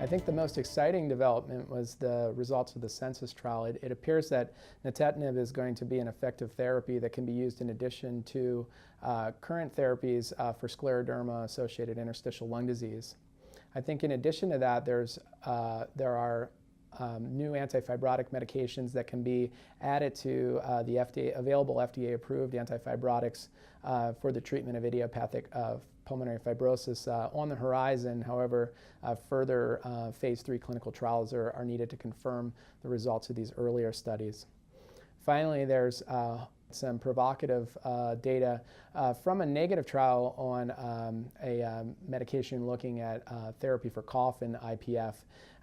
I think the most exciting development was the results of the census trial. It appears that nintedanib is going to be an effective therapy that can be used in addition to current therapies for scleroderma-associated interstitial lung disease. I think in addition to that, there are new antifibrotic medications that can be added to the available FDA-approved antifibrotics for the treatment of idiopathic pulmonary fibrosis on the horizon. However, further phase 3 clinical trials are needed to confirm the results of these earlier studies. Finally, there's some provocative data from a negative trial on a medication looking at therapy for cough in IPF.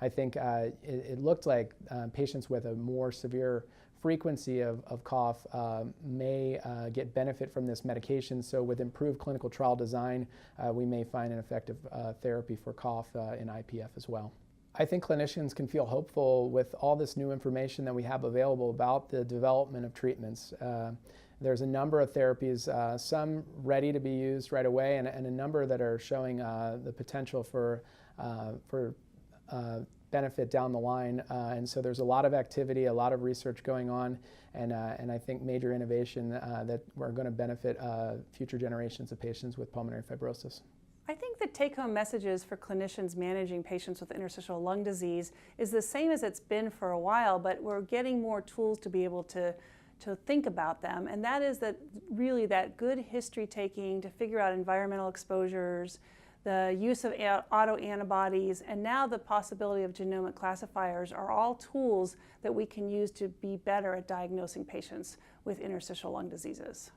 I think it looked like patients with a more severe frequency of cough may get benefit from this medication. So with improved clinical trial design, we may find an effective therapy for cough in IPF as well. I think clinicians can feel hopeful with all this new information that we have available about the development of treatments. There's a number of therapies, some ready to be used right away, and a number that are showing the potential for benefit down the line. And so there's a lot of activity, a lot of research going on, and I think major innovation that we're going to benefit future generations of patients with pulmonary fibrosis. I think the take-home messages for clinicians managing patients with interstitial lung disease is the same as it's been for a while, but we're getting more tools to be able to think about them, and that is that really that good history taking to figure out environmental exposures, the use of autoantibodies, and now the possibility of genomic classifiers are all tools that we can use to be better at diagnosing patients with interstitial lung diseases.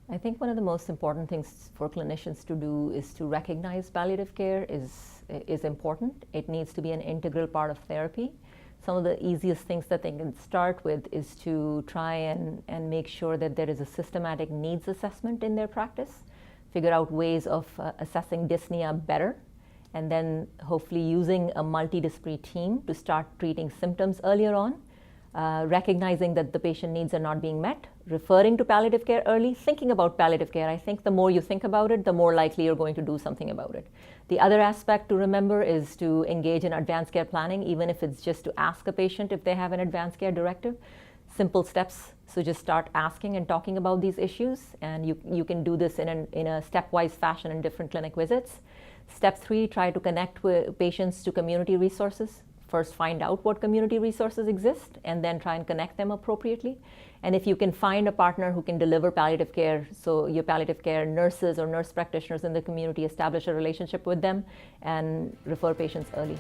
I think one of the most important things for clinicians to do is to recognize palliative care is important. It needs to be an integral part of therapy. Some of the easiest things that they can start with is to try and make sure that there is a systematic needs assessment in their practice, figure out ways of assessing dyspnea better, and then hopefully using a multidisciplinary team to start treating symptoms earlier on, recognizing that the patient needs are not being met, referring to palliative care early, thinking about palliative care. I think the more you think about it, the more likely you're going to do something about it. The other aspect to remember is to engage in advanced care planning, even if it's just to ask a patient if they have an advanced care directive. Simple steps, so just start asking and talking about these issues, and you can do this in a stepwise fashion in different clinic visits. Step 3, try to connect with patients to community resources. First, find out what community resources exist, and then try and connect them appropriately. And if you can find a partner who can deliver palliative care, so your palliative care nurses or nurse practitioners in the community, establish a relationship with them and refer patients early.